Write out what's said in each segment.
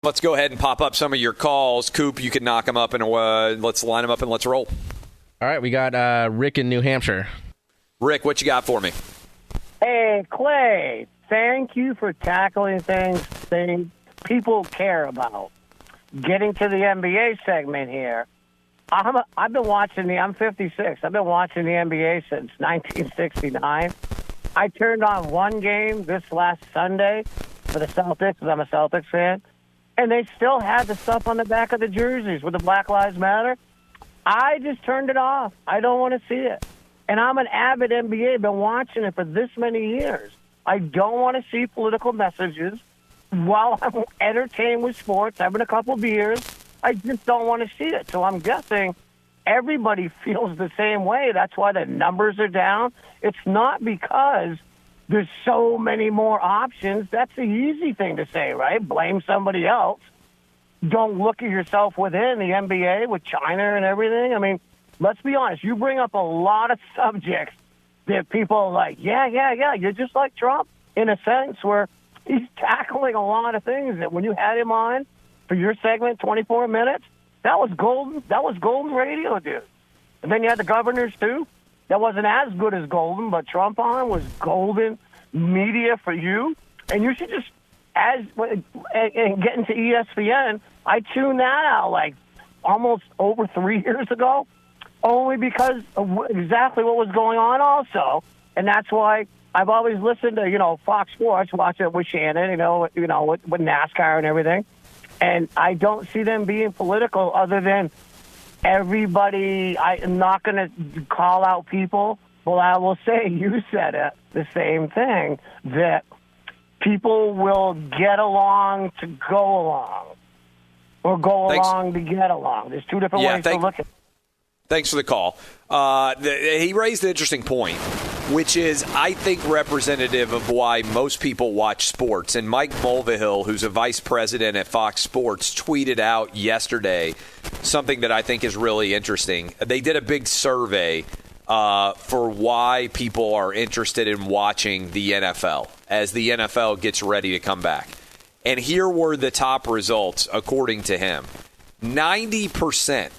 Let's go ahead and pop up some of your calls. Coop, you can knock them up, and let's line them up and let's roll. All right, we got Rick in New Hampshire. Rick, what you got for me? Hey, Clay, thank you for tackling things people care about. Getting to the NBA segment here. I've been watching I'm 56. I've been watching the NBA since 1969. I turned on one game this last Sunday for the Celtics, because I'm a Celtics fan, and they still had the stuff on the back of the jerseys with the Black Lives Matter. I just turned it off. I don't want to see it. And I'm an avid NBA, been watching it for this many years. I don't want to see political messages while I'm entertained with sports, having a couple beers. I just don't want to see it. So I'm guessing everybody feels the same way. That's why the numbers are down. It's not because there's so many more options. That's the easy thing to say, right? Blame somebody else. Don't look at yourself within the NBA with China and everything. I mean, let's be honest. You bring up a lot of subjects that people are like, yeah. You're just like Trump in a sense where he's tackling a lot of things that when you had him on for your segment, 24 minutes, that was golden. That was golden radio, dude. And then you had the governors, too. That wasn't as good as golden, but Trump on was golden media for you. And you should just, and getting to ESPN, I tuned that out like almost over 3 years ago, only because of exactly what was going on also. And that's why I've always listened to, Fox Sports, watch it with Shannon, with NASCAR and everything. And I don't see them being political other than everybody. I'm not going to call out people, but I will say you said it, the same thing, that people will get along to go along or go along to get along. There's two different ways to look at it. Thanks for the call. He raised an interesting point, which is, I think, representative of why most people watch sports. And Mike Mulvihill, who's a vice president at Fox Sports, tweeted out yesterday something that I think is really interesting. They did a big survey for why people are interested in watching the NFL as the NFL gets ready to come back. And here were the top results, according to him. 90%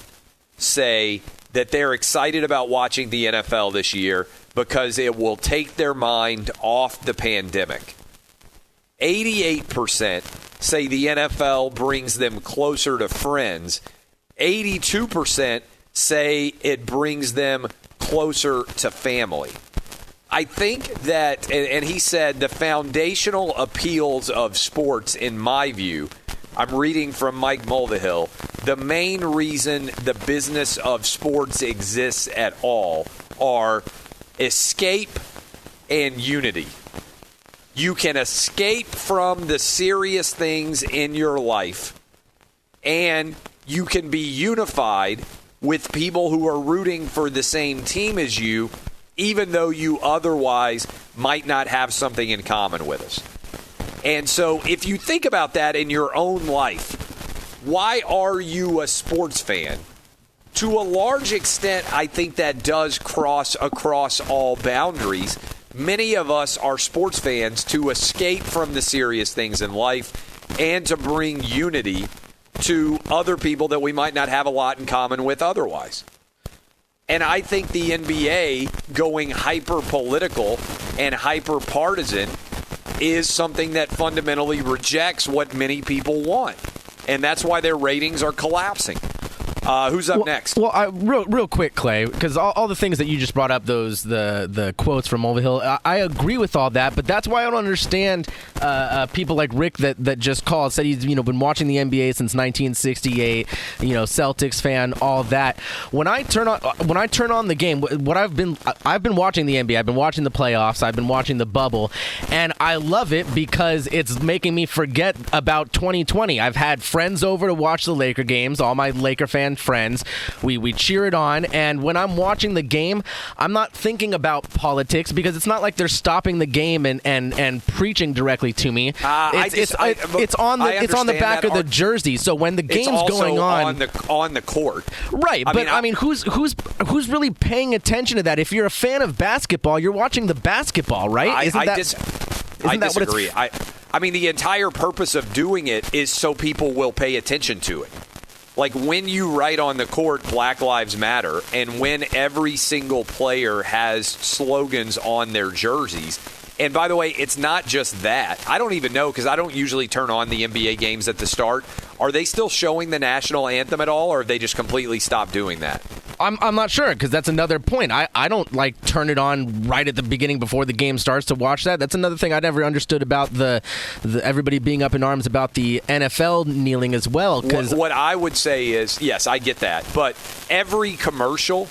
say that they're excited about watching the NFL this year because it will take their mind off the pandemic. 88% say the NFL brings them closer to friends. 82% say it brings them closer to family. I think that, and he said, the foundational appeals of sports, in my view, I'm reading from Mike Mulvihill, the main reason the business of sports exists at all are escape and unity. You can escape from the serious things in your life, and you can be unified with people who are rooting for the same team as you, even though you otherwise might not have something in common with us. And so if you think about that in your own life, why are you a sports fan? To a large extent, I think that does cross across all boundaries. Many of us are sports fans to escape from the serious things in life and to bring unity to other people that we might not have a lot in common with otherwise. And I think the NBA going hyper-political and hyper-partisan is something that fundamentally rejects what many people want. And that's why their ratings are collapsing. Who's up next? Well, real quick, Clay, because all the things that you just brought up, the quotes from Mulvihill, I agree with all that, but that's why I don't understand people like Rick that just called, said he's been watching the NBA since 1968, Celtics fan, all that. When I turn on the game, I've been watching the NBA, I've been watching the playoffs, I've been watching the bubble, and I love it because it's making me forget about 2020. I've had friends over to watch the Laker games, all my Laker fan friends. We cheer it on, and when I'm watching the game, I'm not thinking about politics because it's not like they're stopping the game and preaching directly to me. It's on the back of the jersey. So when the game's going on the court, right? Who's really paying attention to that? If you're a fan of basketball, you're watching the basketball, right? I disagree. I mean, the entire purpose of doing it is so people will pay attention to it. Like when you write on the court Black Lives Matter, and when every single player has slogans on their jerseys. And by the way, it's not just that. I don't even know, because I don't usually turn on the NBA games at the start. Are they still showing the national anthem at all, or have they just completely stopped doing that? I'm not sure, because that's another point. I don't turn it on right at the beginning before the game starts to watch that. That's another thing I never understood about the everybody being up in arms about the NFL kneeling as well. What I would say is, yes, I get that, but every commercial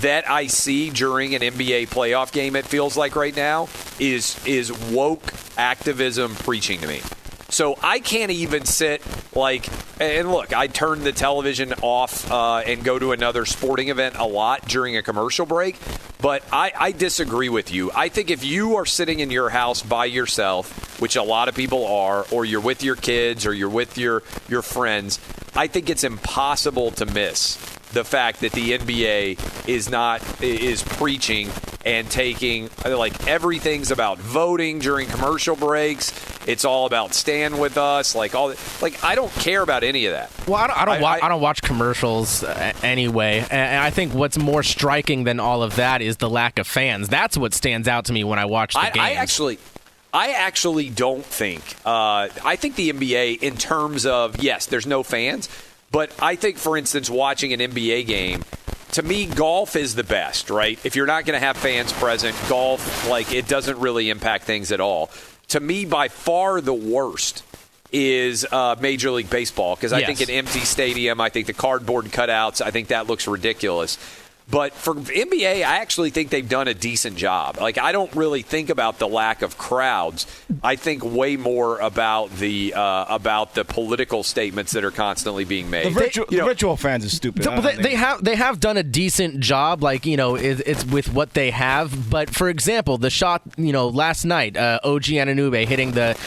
that I see during an NBA playoff game, it feels like right now, is woke activism preaching to me. So I can't even sit and look, I turn the television off and go to another sporting event a lot during a commercial break, but I disagree with you. I think if you are sitting in your house by yourself, which a lot of people are, or you're with your kids or you're with your friends, I think it's impossible to miss the fact that the NBA is preaching and taking, everything's about voting during commercial breaks. It's all about stand with us. I don't care about any of that. Well, I don't watch commercials anyway, and I think what's more striking than all of that is the lack of fans. That's what stands out to me when I watch the games. I actually don't think. I think the NBA, in terms of, yes, there's no fans, but I think, for instance, watching an NBA game, to me, golf is the best, right? If you're not going to have fans present, golf, it doesn't really impact things at all. To me, by far the worst is Major League Baseball, because I think an empty stadium, I think the cardboard cutouts, I think that looks ridiculous. But for NBA, I actually think they've done a decent job. I don't really think about the lack of crowds. I think way more about the political statements that are constantly being made. The virtual fans are stupid. They have done a decent job. It's with what they have. But for example, the shot last night, OG Anunoby hitting the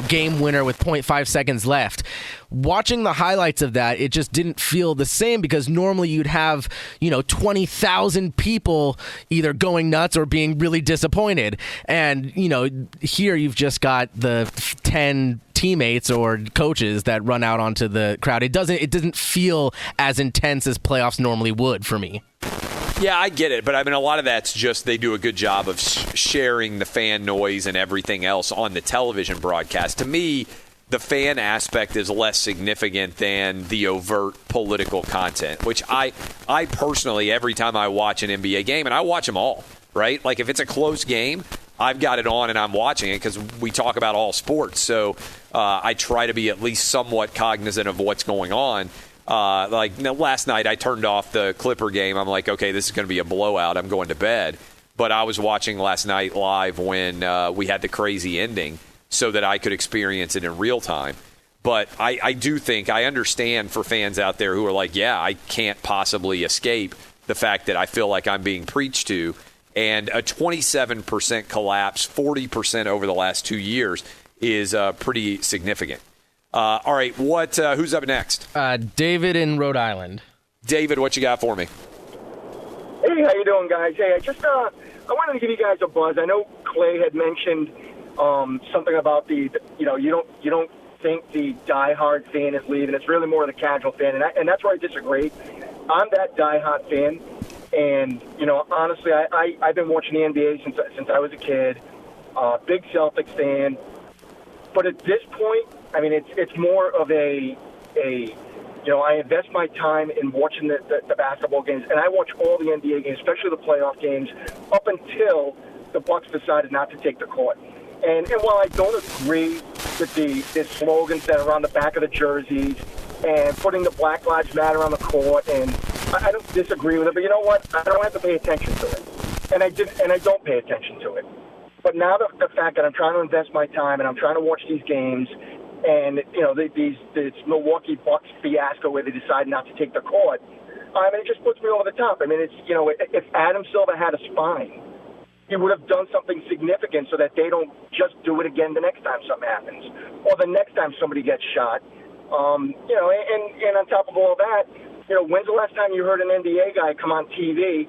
game winner with 0.5 seconds left. Watching the highlights of that, it just didn't feel the same, because normally you'd have 20,000 people either going nuts or being really disappointed, and here you've just got the 10 teammates or coaches that run out onto the crowd. It doesn't feel as intense as playoffs normally would for me. Yeah, I get it, but I mean, a lot of that's just they do a good job of sharing the fan noise and everything else on the television broadcast. To me, the fan aspect is less significant than the overt political content, which I personally, every time I watch an NBA game, and I watch them all, right? If it's a close game, I've got it on and I'm watching it because we talk about all sports. So I try to be at least somewhat cognizant of what's going on. Last night, I turned off the Clipper game. I'm like, okay, this is going to be a blowout. I'm going to bed. But I was watching last night live when we had the crazy ending, so that I could experience it in real time. But I do think, I understand for fans out there who are like, yeah, I can't possibly escape the fact that I feel like I'm being preached to. And a 27% collapse, 40% over the last 2 years is pretty significant. All right, who's up next? David in Rhode Island. David, what you got for me? Hey, how you doing, guys? Hey, I wanted to give you guys a buzz. I know Clay had mentioned something about you don't think the diehard fan is leaving. It's really more the casual fan, and that's where I disagree. I'm that diehard fan, and honestly, I've been watching the NBA since I was a kid. Big Celtics fan, but at this point, I mean, it's more of I invest my time in watching the basketball games, and I watch all the NBA games, especially the playoff games, up until the Bucks decided not to take the court. And while I don't agree with the slogans that are on the back of the jerseys and putting the Black Lives Matter on the court, and I don't disagree with it, but you know what? I don't have to pay attention to it, and I don't pay attention to it. But now the fact that I'm trying to invest my time and I'm trying to watch these games, and this Milwaukee Bucks fiasco where they decide not to take the court, I mean, it just puts me over the top. I mean, if Adam Silver had a spine, he would have done something significant so that they don't just do it again the next time something happens, or the next time somebody gets shot. And on top of all that, when's the last time you heard an NBA guy come on TV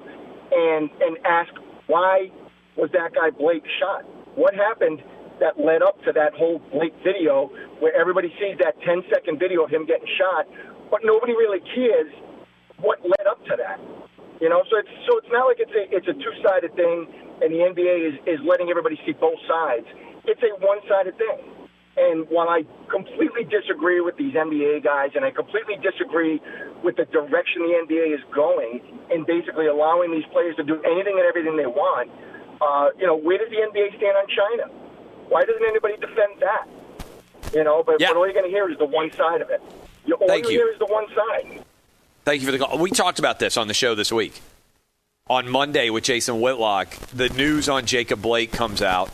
and ask, why was that guy Blake shot? What happened that led up to that whole Blake video where everybody sees that 10-second video of him getting shot, but nobody really cares what led up to that. You know, so it's not like it's a two-sided thing, and the NBA is letting everybody see both sides. It's a one-sided thing. And while I completely disagree with these NBA guys, and I completely disagree with the direction the NBA is going in basically allowing these players to do anything and everything they want, where does the NBA stand on China? Why doesn't anybody defend that? But all you're going to hear is the one side of it. All you hear is the one side. Thank you for the call. We talked about this on the show this week. On Monday with Jason Whitlock, the news on Jacob Blake comes out.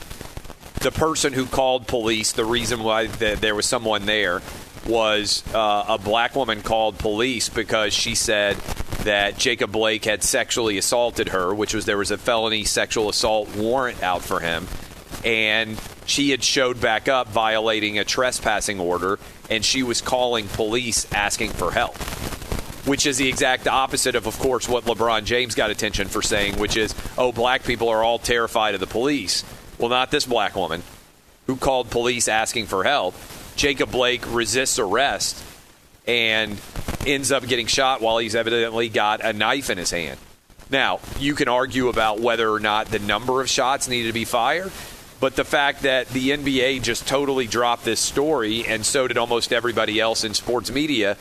The person who called police, the reason why there was someone there was a black woman called police because she said that Jacob Blake had sexually assaulted her, there was a felony sexual assault warrant out for him. And she had showed back up violating a trespassing order, and she was calling police asking for help, which is the exact opposite of course, what LeBron James got attention for saying, which is, black people are all terrified of the police. Well, not this black woman who called police asking for help. Jacob Blake resists arrest and ends up getting shot while he's evidently got a knife in his hand. Now, you can argue about whether or not the number of shots needed to be fired, but the fact that the NBA just totally dropped this story, and so did almost everybody else in sports media.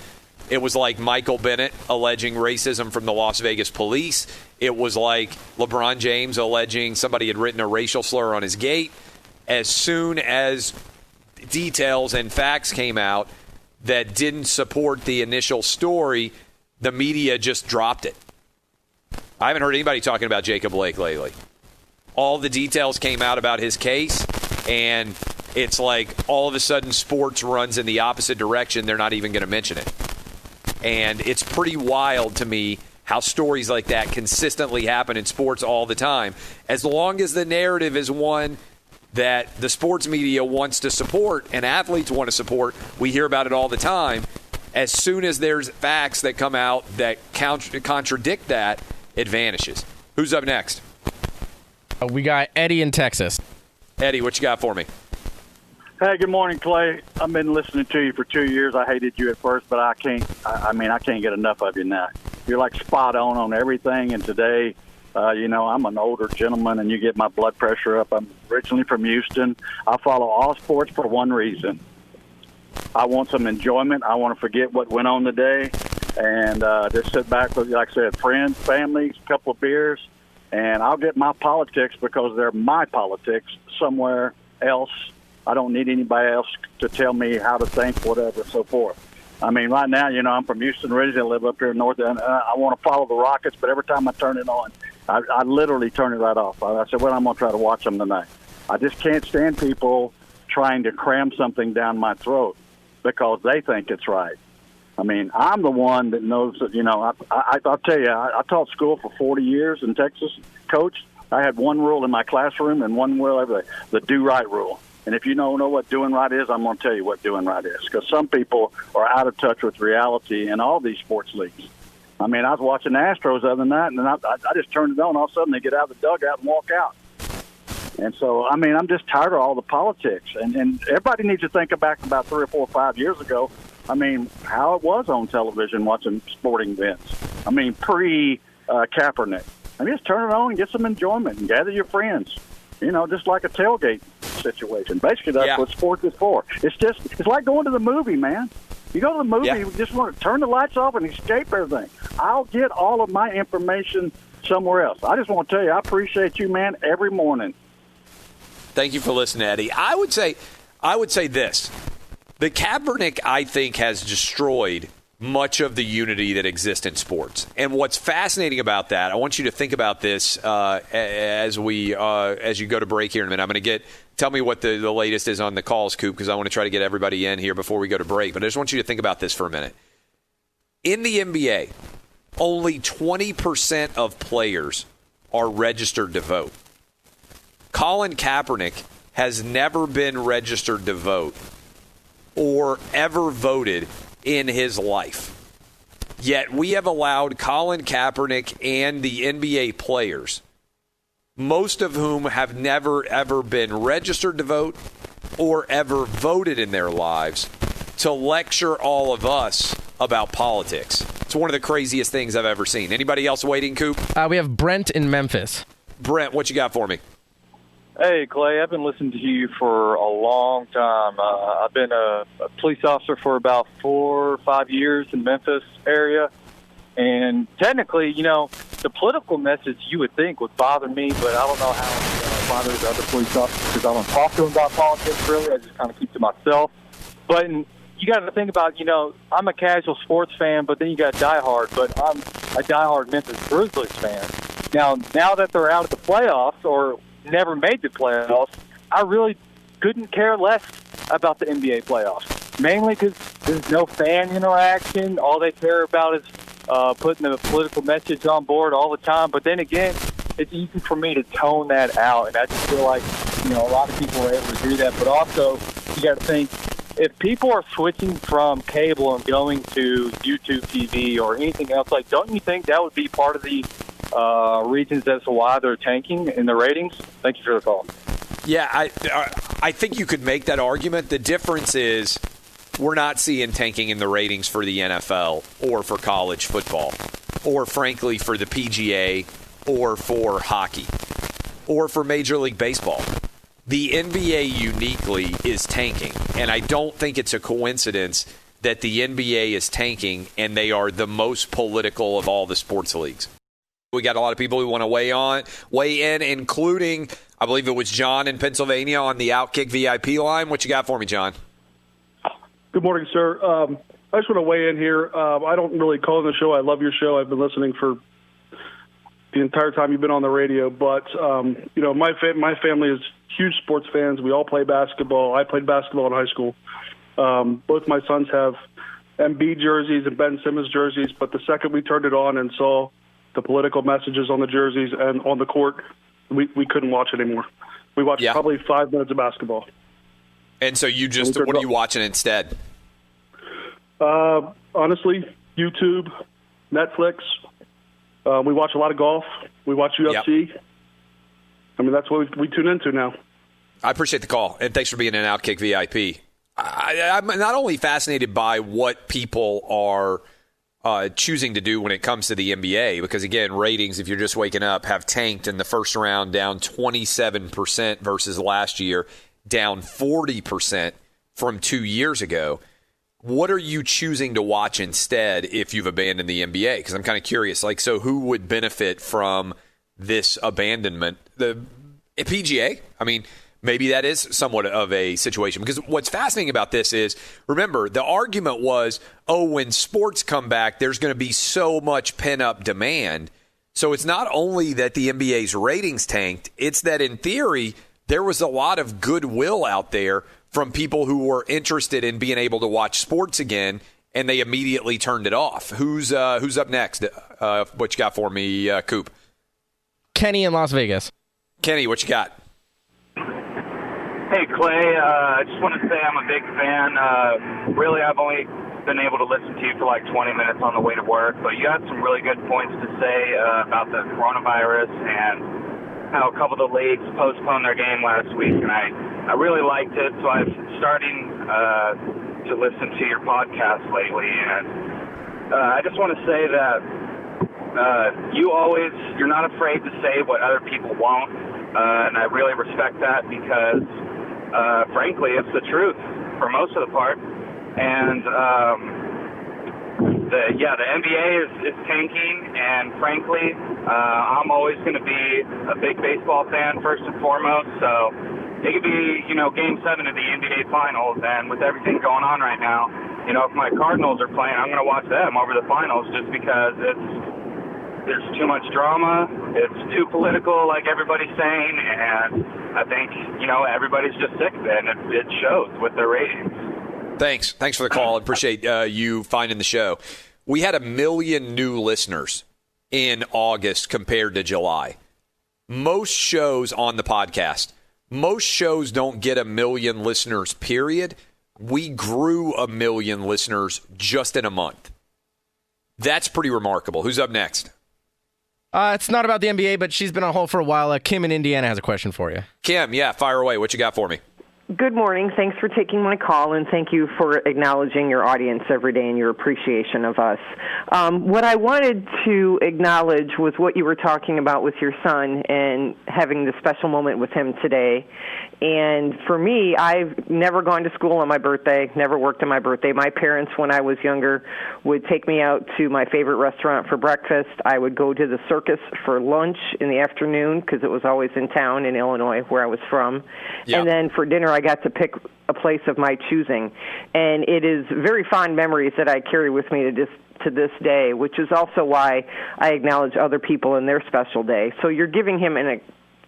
It was like Michael Bennett alleging racism from the Las Vegas police. It was like LeBron James alleging somebody had written a racial slur on his gate. As soon as details and facts came out that didn't support the initial story, the media just dropped it. I haven't heard anybody talking about Jacob Blake lately. All the details came out about his case, and it's like all of a sudden sports runs in the opposite direction. They're not even going to mention it. And it's pretty wild to me how stories like that consistently happen in sports all the time. As long as the narrative is one that the sports media wants to support and athletes want to support, we hear about it all the time. As soon as there's facts that come out that contradict that, it vanishes. Who's up next? We got Eddie in Texas. Eddie, what you got for me? Hey, good morning, Clay. I've been listening to you for 2 years. I hated you at first, but I can't get enough of you now. You're like spot on everything. And today, I'm an older gentleman, and you get my blood pressure up. I'm originally from Houston. I follow all sports for one reason. I want some enjoyment. I want to forget what went on today and just sit back with, like I said, friends, family, a couple of beers, and I'll get my politics because they're my politics somewhere else. I don't need anybody else to tell me how to think, whatever, so forth. I mean, right now, I'm from Houston originally. I live up here north, and I want to follow the Rockets, but every time I turn it on, I literally turn it right off. I said, I'm going to try to watch them tonight. I just can't stand people trying to cram something down my throat because they think it's right. I mean, I'm the one that knows that, I'll tell you, I taught school for 40 years in Texas, coached. I had one rule in my classroom and one rule every day, the do-right rule. And if you don't know what doing right is, I'm going to tell you what doing right is, because some people are out of touch with reality in all these sports leagues. I mean, I was watching the Astros the other night, and I just turned it on. All of a sudden, they get out of the dugout and walk out. And so, I mean, I'm just tired of all the politics. And everybody needs to think back about 3 or 4 or 5 years ago. I mean, how it was on television watching sporting events. I mean, pre-Kaepernick. I mean, just turn it on and get some enjoyment and gather your friends. Just like a tailgate situation. Basically, that's what sports is for. It's like going to the movie, man. You go to the movie, you just want to turn the lights off and escape everything. I'll get all of my information somewhere else. I just want to tell you, I appreciate you, man, every morning. Thank you for listening, Eddie. I would say this. The Kaepernick, I think, has destroyed much of the unity that exists in sports. And what's fascinating about that, I want you to think about this as you go to break here in a minute. I'm going to tell me what the latest is on the calls, Coop, because I want to try to get everybody in here before we go to break. But I just want you to think about this for a minute. In the NBA, only 20% of players are registered to vote. Colin Kaepernick has never been registered to vote or ever voted in his life. Yet we have allowed Colin Kaepernick and the NBA players, most of whom have never, ever been registered to vote or ever voted in their lives to lecture all of us about politics. It's one of the craziest things I've ever seen. Anybody else waiting, Coop? We have Brent in Memphis. Brent, what you got for me? Hey, Clay, I've been listening to you for a long time. I've been a police officer for about 4 or 5 years in Memphis area. And technically, the political message you would think would bother me, but I don't know how it bothers other police officers because I don't talk to them about politics, really. I just kind of keep to myself. But you got to think about, I'm a casual sports fan, but then you got diehard. But I'm a diehard Memphis Grizzlies fan. Now that they're out of the playoffs or never made the playoffs, I really couldn't care less about the NBA playoffs. Mainly because there's no fan interaction. All they care about is putting the political message on board all the time. But then again, it's easy for me to tone that out. And I just feel like, a lot of people are able to do that. But also, you got to think, if people are switching from cable and going to YouTube TV or anything else, don't you think that would be part of the reasons as to why they're tanking in the ratings? Thank you for the call. Yeah, I think you could make that argument. The difference is we're not seeing tanking in the ratings for the NFL or for college football or, frankly, for the PGA or for hockey or for Major League Baseball. The NBA uniquely is tanking, and I don't think it's a coincidence that the NBA is tanking and they are the most political of all the sports leagues. We got a lot of people who want to weigh in, including, I believe it was John in Pennsylvania on the Outkick VIP line. What you got for me, John? Good morning, sir. I just want to weigh in here. I don't really call in the show. I love your show. I've been listening for the entire time you've been on the radio. But, my family is huge sports fans. We all play basketball. I played basketball in high school. Both my sons have Embiid jerseys and Ben Simmons jerseys. But the second we turned it on and saw the political messages on the jerseys and on the court, we couldn't watch it anymore. We watched probably 5 minutes of basketball. And so what are you watching instead? Honestly, YouTube, Netflix. We watch a lot of golf. We watch UFC. Yep. That's what we tune into now. I appreciate the call, and thanks for being an Outkick VIP. I'm not only fascinated by what people are choosing to do when it comes to the NBA, because, again, ratings, if you're just waking up, have tanked in the first round, down 27% versus last year, down 40% from 2 years ago. What are you choosing to watch instead if you've abandoned the NBA? Because I'm kind of curious. So who would benefit from this abandonment? The PGA? Maybe that is somewhat of a situation. Because what's fascinating about this is, remember, the argument was, when sports come back, there's going to be so much pent-up demand. So it's not only that the NBA's ratings tanked, it's that in theory, there was a lot of goodwill out there from people who were interested in being able to watch sports again, and they immediately turned it off. Who's up next? What you got for me, Coop? Kenny in Las Vegas. Kenny, what you got? Hey, Clay. I just want to say I'm a big fan. Really, I've only been able to listen to you for 20 minutes on the way to work, but you had some really good points to say about the coronavirus and how a couple of the leagues postponed their game last week, and I really liked it, so I'm starting to listen to your podcast lately, and I just want to say that you're not afraid to say what other people won't, and I really respect that because, frankly, it's the truth for most of the part, and the NBA is tanking, and frankly, I'm always going to be a big baseball fan first and foremost. So it could be, Game 7 of the NBA Finals, and with everything going on right now, if my Cardinals are playing, I'm going to watch them over the finals just because there's too much drama. It's too political, like everybody's saying, and I think everybody's just sick of it, and it shows with their ratings. Thanks for the call. I appreciate you finding the show. We had 1 million new listeners in August compared to July. Most shows on the podcast, most shows don't get 1 million listeners, period. We grew 1 million listeners just in a month. That's pretty remarkable. Who's up next? It's not about the NBA, but she's been on hold for a while. Kim in Indiana has a question for you. Kim, yeah, fire away. What you got for me? Good morning. Thanks for taking my call, and thank you for acknowledging your audience every day and your appreciation of us. What I wanted to acknowledge was what you were talking about with your son and having the special moment with him today. And for me, I've never gone to school on my birthday, never worked on my birthday. My parents, when I was younger, would take me out to my favorite restaurant for breakfast. I would go to the circus for lunch in the afternoon because it was always in town in Illinois where I was from. Yep. And then for dinner, I got to pick a place of my choosing. And it is very fond memories that I carry with me to this day, which is also why I acknowledge other people in their special day. So you're giving him an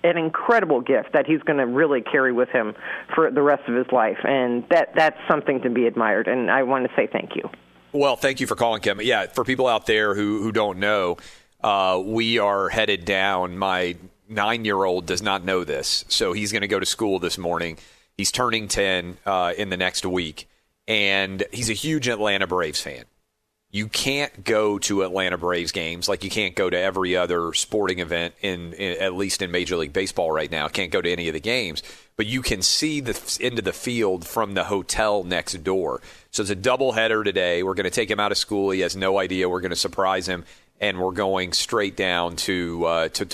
incredible gift that he's going to really carry with him for the rest of his life. And that's something to be admired. And I want to say thank you. Well, thank you for calling, Kim. Yeah, for people out there who don't know, we are headed down. My 9-year-old does not know this, so he's going to go to school this morning. He's turning 10 in the next week, and he's a huge Atlanta Braves fan. You can't go to Atlanta Braves games like you can't go to every other sporting event in at least in Major League Baseball right now. Can't go to any of the games, but you can see into the field from the hotel next door. So it's a doubleheader today. We're going to take him out of school. He has no idea. We're going to surprise him, and we're going straight down to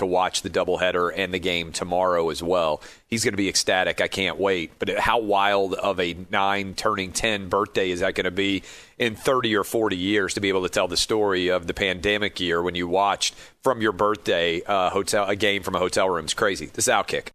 watch the doubleheader and the game tomorrow as well. He's going to be ecstatic. I can't wait. But how wild of a 9 turning 10 birthday is that going to be in 30 or 40 years to be able to tell the story of the pandemic year when you watched from your birthday a game from a hotel room? It's crazy. This is Outkick.